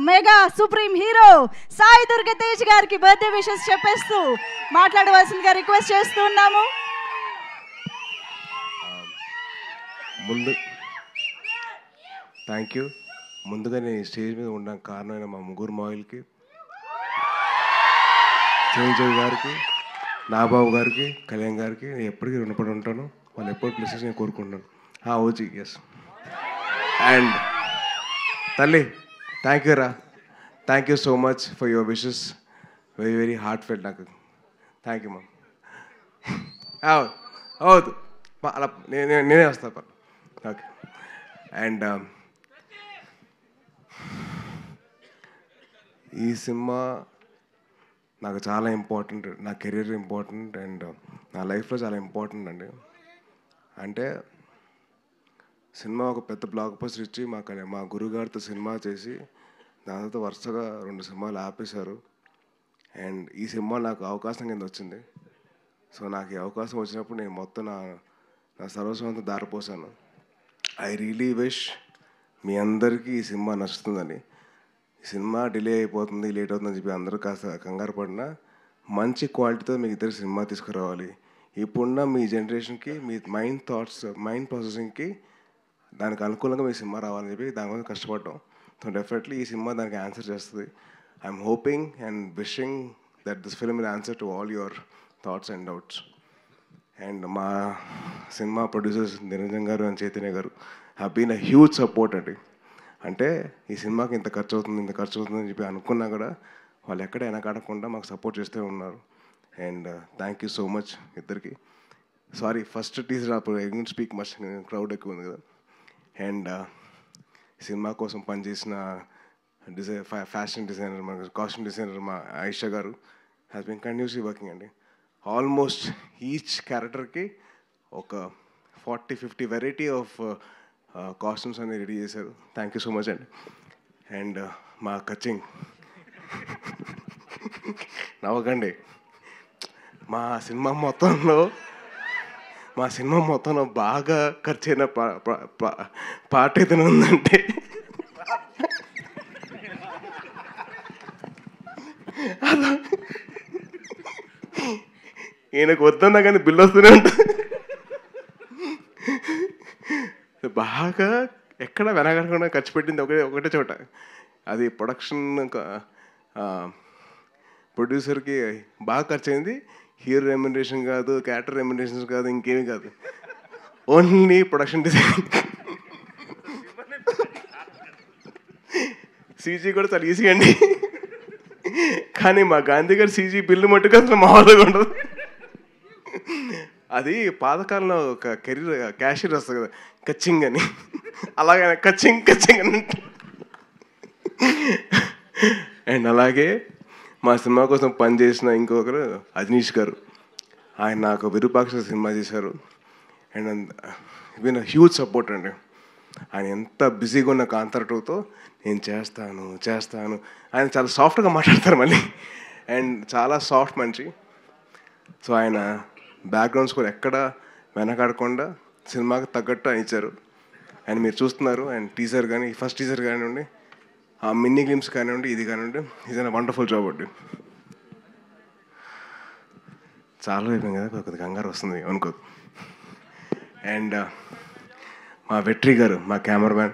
Mega supreme hero Sai Durga Tej గారికి birthday wishes చెప్పేస్తూ మాట్లాడవలసిందిగా రిక్వెస్ట్ చేస్తున్నాము. Thank you. ముందుగా నేను స్టేజ్ మీద ఉండడానికి కారణమైన మా ముగ్గురు మాయిల్కి, చిరంజీవి గారికి, నాబాబు గారికి, కళ్యాణ్ గారికి నేను ఎప్పటికీ రుణపడి ఉంటాను. వాళ్ళు ఎప్పుడు ప్లేసెస్ నేను కోరుకుంటున్నాను. ఓజీ ఎస్. అండ్ తల్లి థ్యాంక్ యూ రా, thank you so much for your wishes. Very very heartfelt నాకు. Thank you ma'am. అవుదు అలా నేనే వస్తాను. ఓకే. అండ్ ఈ సినిమా నాకు చాలా ఇంపార్టెంట్, నా కెరీర్ ఇంపార్టెంట్ అండ్ నా లైఫ్లో చాలా ఇంపార్టెంట్ అండి. అంటే సినిమా ఒక పెద్ద బ్లాక్ బస్టర్ ఇచ్చి మా గురుగారితో సినిమా చేసి దాని తర్వాత వరుసగా 2 సినిమాలు ఆపేశారు. అండ్ ఈ సినిమా నాకు అవకాశం కింద వచ్చింది. సో నాకు ఈ అవకాశం వచ్చినప్పుడు నేను మొత్తం నా సర్వస్వంతో దారిపోసాను. ఐ రియలీ విష్ మీ అందరికీ ఈ సినిమా నచ్చుతుందని. ఈ సినిమా డిలే అయిపోతుంది, లేట్ అవుతుందని చెప్పి అందరూ కాస్త కంగారు పడినా మంచి క్వాలిటీతో మీకు ఇద్దరు సినిమా తీసుకురావాలి. ఇప్పుడున్న మీ జనరేషన్కి, మీ మైండ్ ప్రాసెసింగ్కి దానికి అనుకూలంగా మీ సినిమా రావాలని చెప్పి దాని కోసం కష్టపడ్డాం. సో డెఫినెట్లీ ఈ సినిమా దానికి ఆన్సర్ చేస్తుంది. I'm hoping and wishing that this film will answer to all your thoughts and doubts. And మా cinema producers Niranjan garu and Chaitanya garu have been a huge support అండి. అంటే ఈ సినిమాకి ఇంత ఖర్చు అవుతుందని చెప్పి అనుకున్నా కూడా వాళ్ళు ఎక్కడ వెనకాడకుండా మాకు సపోర్ట్ చేస్తూ ఉన్నారు. And thank you so much ఇద్దరికి. సారీ ఫస్ట్ టీజర్ అప్పుడు I don't speak much, crowd ఎక్కువ ఉంది కదా. అండ్ సినిమా కోసం పనిచేసిన ఫ్యాషన్ డిజైనర్, మన కాస్ట్యూమ్ డిజైనర్ మా ఆయిషా గారు హ్యాస్ బీన్ కంటిన్యూస్లీ వర్కింగ్ అండి. ఆల్మోస్ట్ ఈచ్ క్యారెక్టర్కి ఒక 40-50 వెరైటీ ఆఫ్ కాస్ట్యూమ్స్ అన్ని రెడీ చేశారు. థ్యాంక్ యూ సో మచ్ అండి. అండ్ మా కచింగ్ నవ్వకండి. మా సినిమా మొత్తంలో బాగా ఖర్చు అయిన పాట ఏదైనా ఉందంటే అలా ఈయనకు వద్దన్నా కానీ బిల్లు వస్తూనే ఉంటుంది. బాగా ఎక్కడ వెనకడకుండా ఖర్చు పెట్టింది ఒకటే చోట. అది ప్రొడ్యూసర్కి బాగా ఖర్చు అయింది. హీరో రెమ్యునరేషన్ కాదు, క్యారెక్టర్ రెమ్యునరేషన్ కాదు, ఇంకేమీ కాదు, ఓన్లీ ప్రొడక్షన్ డిజైన్. సీజీ కూడా చాలా ఈజీ అండి. కానీ మా గాంధీ గారు సీజీ బిల్లు మట్టుకు అసలు మామూలుగా ఉండదు. అది పాతకాలంలో ఒక క్యాషియర్ వస్తుంది కదా, కచ్చింగ్ అని, అలాగే కచ్చింగ్ అని. అండ్ అలాగే మా సినిమా కోసం పనిచేసిన ఇంకొకరు అజనీష్ గారు, ఆయన నాకు విరూపాక్ష సినిమా చేశారు. అండ్ విన్ హ్యూజ్ సపోర్ట్ అండి. ఆయన ఎంత బిజీగా ఉన్న కాంతార 2తో నేను చేస్తాను ఆయన చాలా సాఫ్ట్గా మాట్లాడతారు మళ్ళీ. అండ్ చాలా సాఫ్ట్ మనిషి. సో ఆయన బ్యాక్గ్రౌండ్ స్కోర్ ఎక్కడ వెనకాడకుండా సినిమాకి తగ్గట్టు ఆయన ఇచ్చారు. అండ్ మీరు చూస్తున్నారు. అండ్ టీజర్ కానీ, ఫస్ట్ టీజర్ కానివ్వండి, ఆ మిన్నీ గ్లిమ్స్ కానివ్వండి, ఇది కానివ్వండి, ఇది వండర్ఫుల్ జాబ్ అండి. చాలా అయిపోయింది కదా, కొద్దిగా కంగారు వస్తుంది అనుకోదు. అండ్ మా వెట్రి గారు, మా కెమెరామ్యాన్,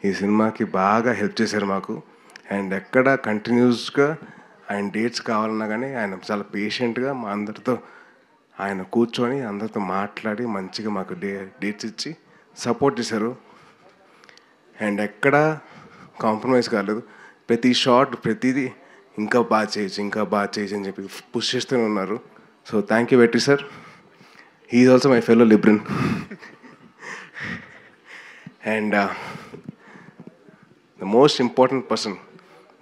ఈ సినిమాకి బాగా హెల్ప్ చేశారు మాకు. అండ్ ఎక్కడ కంటిన్యూస్గా ఆయన డేట్స్ కావాలన్నా కానీ ఆయన చాలా పేషెంట్గా మా అందరితో ఆయన కూర్చొని అందరితో మాట్లాడి మంచిగా మాకు డేట్స్ ఇచ్చి సపోర్ట్ చేశారు. అండ్ ఎక్కడ కాంప్రమైజ్ కాలేదు. ప్రతి షాట్ ప్రతిదీ ఇంకా బాగా చేయొచ్చు అని చెప్పి పుష్ చేస్తూనే ఉన్నారు. So thank you Vetri sir. He is also my fellow Libran. And the most important person,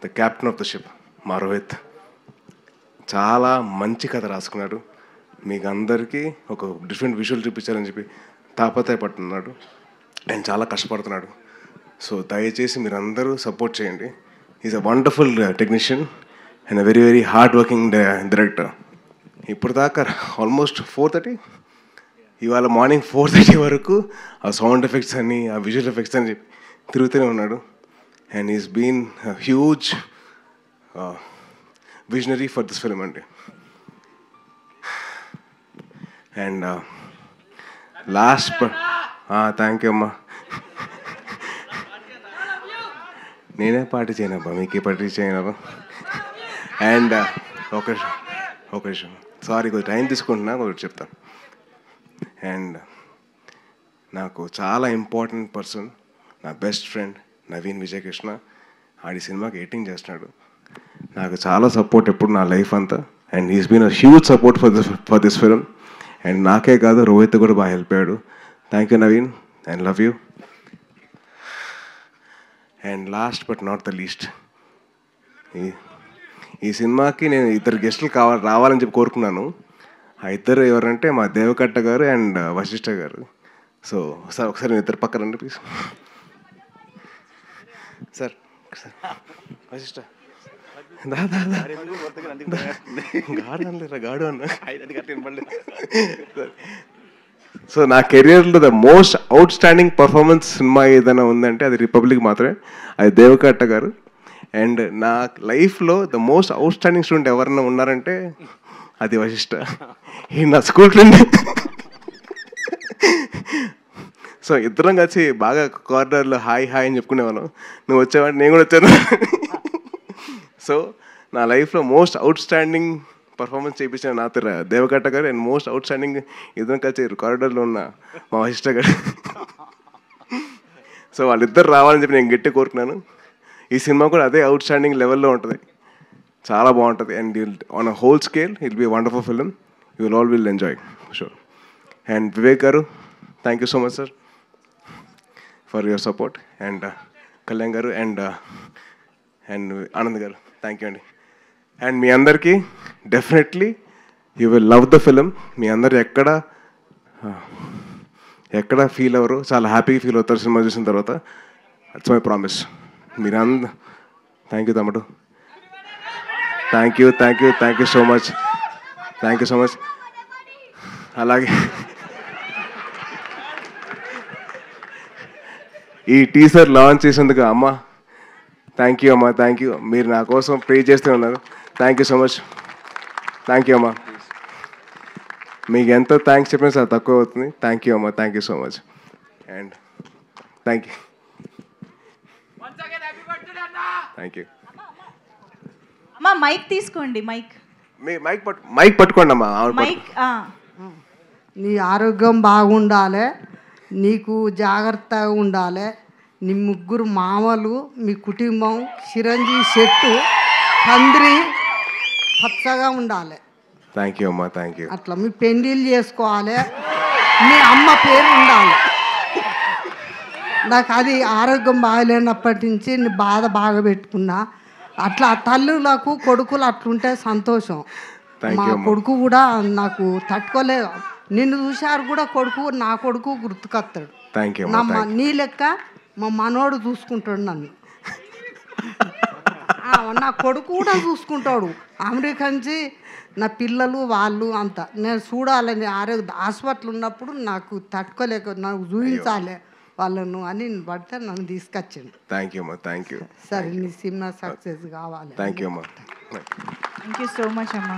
the captain of the ship, మా రోహిత్, చాలా మంచి కథ రాసుకున్నాడు. మీకు అందరికీ ఒక డిఫరెంట్ విజువల్ చూపించాలని చెప్పి తాపత్రయపడుతున్నాడు అండ్ చాలా కష్టపడుతున్నాడు. సో దయచేసి మీరు అందరూ సపోర్ట్ చేయండి. Is a wonderful technician and a very very hard working director. ఇప్పుడు దాకా ఆల్మోస్ట్ 4:30, ఇవాళ మార్నింగ్ 4:30 వరకు ఆ సౌండ్ ఎఫెక్ట్స్ అని, ఆ విజువల్ ఎఫెక్ట్స్ అని చెప్పి తిరుగుతూనే ఉన్నాడు. and he's been a huge visionary for this film అండి. And last but thank you అమ్మా. నేనే పార్టీ చేయనబ్బా, మీకే పార్టీ చేయనబ్బా. అండ్ ఒక విషయం, సారీ కొంచెం టైం తీసుకుంటున్నా, ఒకటి చెప్తాను. అండ్ నాకు చాలా ఇంపార్టెంట్ పర్సన్, నా బెస్ట్ ఫ్రెండ్ నవీన్ విజయకృష్ణ. ఆడి సినిమాకి ఎడిటింగ్ చేస్తున్నాడు. నాకు చాలా సపోర్ట్ ఎప్పుడు నా లైఫ్ అంతా. And he's been a huge support for this film. And నాకే కాదు, రోహిత్ కూడా బాగా హెల్ప్ అయ్యాడు. Thank you Naveen, and love you. And last but not the least, ఈ సినిమాకి నేను ఇద్దరు గెస్టులు రావాలని చెప్పి కోరుకున్నాను. ఆ ఇద్దరు ఎవరంటే మా దేవకట్ట గారు అండ్ వశిష్ఠ గారు. సో సార్ ఒకసారి నేను ఇద్దరు పక్కన రండి ప్లీజ్. సార్ వశిష్ఠ గాడు అన్న. సో నా కెరియర్లో the most out standing performance cinema ఏదైనా ఉందంటే అది రిపబ్లిక్ మాత్రమే, అది దేవకట్ట గారు. అండ్ నా లైఫ్లో the most out standing student ఎవరైనా ఉన్నారంటే అది వశిష్ఠ. ఈ నా స్కూల్ ఫ్రెండ్. సో ఇద్దరం కలిసి బాగా కార్నర్లో హాయ్ హాయ్ అని చెప్పుకునేవాళ్ళం. నువ్వు వచ్చావంటే నేను కూడా వచ్చాను. సో నా లైఫ్లో మోస్ట్ అవుట్ స్టాండింగ్ పర్ఫార్మెన్స్ చేయించిన నా దేవకట్ట గారు, అండ్ మోస్ట్ అవుట్ స్టాండింగ్ ఇద్దరం కలిసి కారిడార్లో ఉన్న మా వశిష్ఠ గారు. సో వాళ్ళిద్దరు రావాలని చెప్పి నేను గట్టి కోరుకున్నాను. ఈ సినిమా కూడా అదే అవుట్ స్టాండింగ్ లెవెల్లో ఉంటుంది, చాలా బాగుంటుంది. And on a whole scale it be wonderful film, you will all will enjoy sure. And Vivek garu, thank you so much sir for your support. And Kalyan garu and Anand garu, thank you అండి. And మీ అందరికీ definitely you will love the film. మీ అందరు ఎక్కడ feel అవ్వరు, చాలా హ్యాపీగా feel అవుతారు సినిమా చూసిన తర్వాత. It's my promise. మీరందరూ థ్యాంక్ యూ తమ్ముడు, థ్యాంక్ యూ సో మచ్. అలాగే ఈ టీజర్ లాంచ్ చేసేందుకు అమ్మ థ్యాంక్ యూ అమ్మా, థ్యాంక్ యూ. మీరు నా కోసం ప్రే చేస్తూ ఉన్నారు. Thank you so much. Thank you అమ్మా. మీకు ఎంత థ్యాంక్స్ చెప్పినా సార్ తక్కువ అవుతుంది. థ్యాంక్ యూ అమ్మా, thank you so much. And thank you. అమ్మా మైక్ తీసుకోండి, మైక్ పట్టుకోండి అమ్మా. నీ ఆరోగ్యం బాగుండాలి, నీకు జాగ్రత్తగా ఉండాలి. నీ ముగ్గురు మామలు, మీ కుటుంబం చిరంజీవి చెట్టు తండ్రి పచ్చగా ఉండాలి. థ్యాంక్ యూ అమ్మా, థ్యాంక్ యూ. అట్లా మీ పెళ్ళిళ్ళు చేసుకోవాలి, మీ అమ్మ పేరు ఉండాలి. నాకు అది ఆరోగ్యం బాగలేనప్పటి నుంచి నీ బాధ బాగా పెట్టుకున్నా. అట్లా తల్లులకు కొడుకులు అట్లుంటే సంతోషం. మా కొడుకు కూడా నాకు తట్టుకోలేదు. నిన్ను చూశారు కూడా నా కొడుకు గుర్తుకొస్తాడు. నీ లెక్క మా మనోడు చూసుకుంటాడు నన్ను. నా కొడుకు కూడా చూసుకుంటాడు. అమెరికా నుంచి నా పిల్లలు వాళ్ళు అంతా నేను చూడాలని హాస్పిటల్ ఉన్నప్పుడు నాకు తట్టుకోలేక నాకు చూపించాలి వాళ్ళను అని పడితే నన్ను తీసుకొచ్చింది. థ్యాంక్ యూ అమ్మా, థ్యాంక్ యూ. సరే నీ సినిమా సక్సెస్ కావాలి. థ్యాంక్ యూ అమ్మా, థ్యాంక్ యూ సో మచ్ అమ్మా.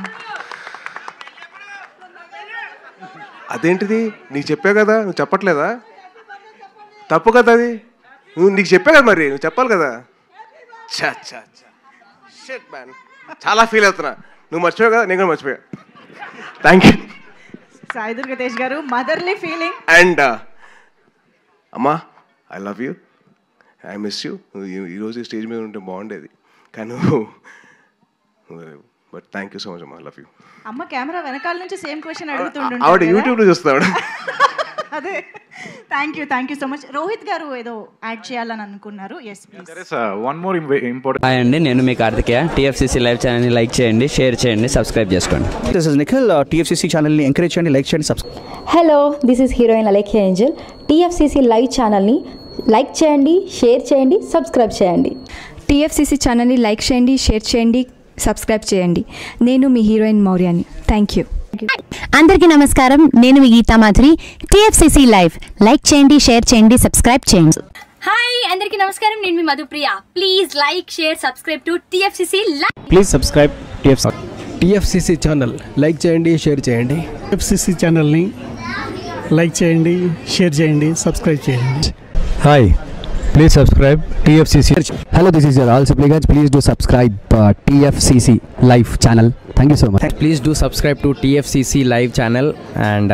అదేంటిది నీకు చెప్పా కదా, నువ్వు చెప్పట్లేదా? తప్పు కదా అది. నీకు చెప్పా కదా, మరి నువ్వు చెప్పాలి కదా. చాలా ఫీల్ అవుతున్నా. నువ్వు మర్చిపోయావు కదా, నేను కూడా మర్చిపోయా. Thank you Sai Durga Tej garu. Motherly feeling. And అమ్మా I love you, I miss you. ఈరోజు స్టేజ్ మీద ఉంటే బాగుండేది కానీ but thank you so much అమ్మా, ఐ లవ్ యూ. అమ్మ కెమెరా వెనకాల నుంచి సేమ్ క్వశ్చన్ అడుగుతుండే. ఆవిడ యూట్యూబ్లో చూస్తాడు. అదే thank you so much. Rohit garu ఏదో యాడ్ చేయాలని అనుకున్నారు. Yes please. One more important. Hi అండి, నేను మీ కార్తికేయ. టీఎఫ్సీసీ లైవ్ ఛానల్ని లైక్ చేయండి, షేర్ చేయండి, సబ్స్క్రైబ్ చేసుకోండి. This is Nikhil. టీఎఫ్సీసీ ఛానల్ని ఎంకరేజ్ చేయండి, లైక్ చేయండి, subscribe. Hello, this is heroine Alekhya Angel. TFCC live ఛానల్ని లైక్ చేయండి, షేర్ చేయండి, సబ్స్క్రైబ్ చేయండి. టీఎఫ్సీసీ ఛానల్ని లైక్ చేయండి, షేర్ చేయండి, సబ్స్క్రైబ్ చేయండి. నేను మీ హీరోయిన్ మౌర్యాని. Thank you. అందరికీ నమస్కారం, నేను మీ Geetha Madhuri. TFCC live like చేయండి, షేర్ చేయండి, సబ్స్క్రైబ్ చేయండి. హాయ్ అందరికీ నమస్కారం, నేను మీ Madhupriya. Please like, share, subscribe to TFCC live. Please subscribe TFCC channel. Like చేయండి, షేర్ చేయండి. టిఎఫ్సిసి ఛానల్ని లైక్ చేయండి, షేర్ చేయండి, సబ్స్క్రైబ్ చేయండి. Hi, please subscribe TFCC. Hello, this is your all supplicants. Please do subscribe TFCC live channel. Thank you so much. Please do subscribe to TFCC live channel and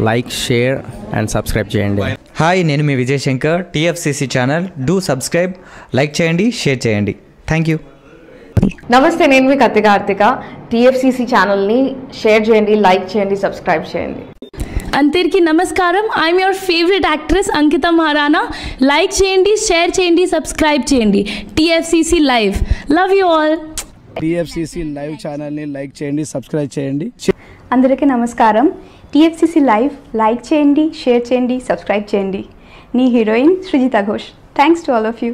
like, share and subscribe చేయండి. Hi, నేను మీ Vijay Shankar. TFCC channel do subscribe, like చేయండి, share చేయండి. Thank you. నమస్తే, నేను మీ Kathi Karthika. TFCC ఛానల్ని share చేయండి, లైక్ చేయండి, సబ్స్క్రైబ్ చేయండి. అందరికీ నమస్కారం. I'm your favourite actress Ankita Maharana. Like చేయండి, షేర్ చేయండి, సబ్స్క్రైబ్ చేయండి. TFCC live. Love you all. TFCC live ఛానల్ని లైక్ చేయండి, సబ్స్క్రైబ్ చేయండి. అందరికీ నమస్కారం. టిఎఫ్సిసి లైవ్ లైక్ చేయండి, షేర్ చేయండి, సబ్స్క్రైబ్ చేయండి. నీ heroine Srujitha Ghosh. Thanks to all of you.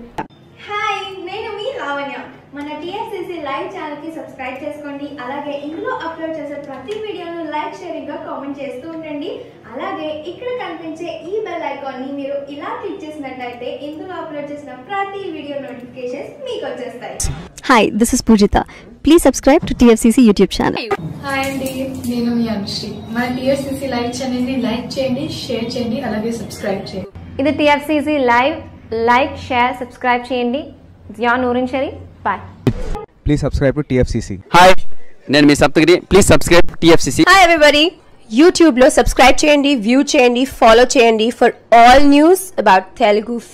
Hi, నేను మీ లావణ్య. మన టిఎఫ్సిసి లైవ్ ఛానల్కి సబ్స్క్రైబ్ చేసుకోండి. అలాగే ఇందులో అప్లోడ్ చేసే ప్రతి వీడియోను లైక్, షేరింగ్గా కామెంట్ చేస్తూ ఉండండి. అలాగే ఇక్కడ కనిపించే ఈ బెల్ ఐకాన్ని మీరు ఇలా క్లిక్ చేసినట్లయితే ఇందులో అప్లోడ్ చేసిన ప్రతి వీడియో నోటిఫికేషన్స్ మీకు వచ్చేస్తాయి. Hi, this is Pujitha. Please subscribe to TFCC YouTube channel. Hi అండి, నేను మీ అనుశ్రీ. మన టిఎఫ్సిసి లైవ్ ఛానల్ని లైక్ చేయండి, షేర్ చేయండి, అలాగే సబ్స్క్రైబ్ చేయండి. ఇది TFCC live. Like, share, subscribe చేయండి. Zia Noorin Shari. Bye. Please subscribe to TFCC. Hi, నేను మీ Saptagiri. Please subscribe TFCC. Hi everybody, యూట్యూబ్లో సబ్స్క్రైబ్ చేయండి, వ్యూ చేయండి, ఫాలో చేయండి for all news about Telugu film.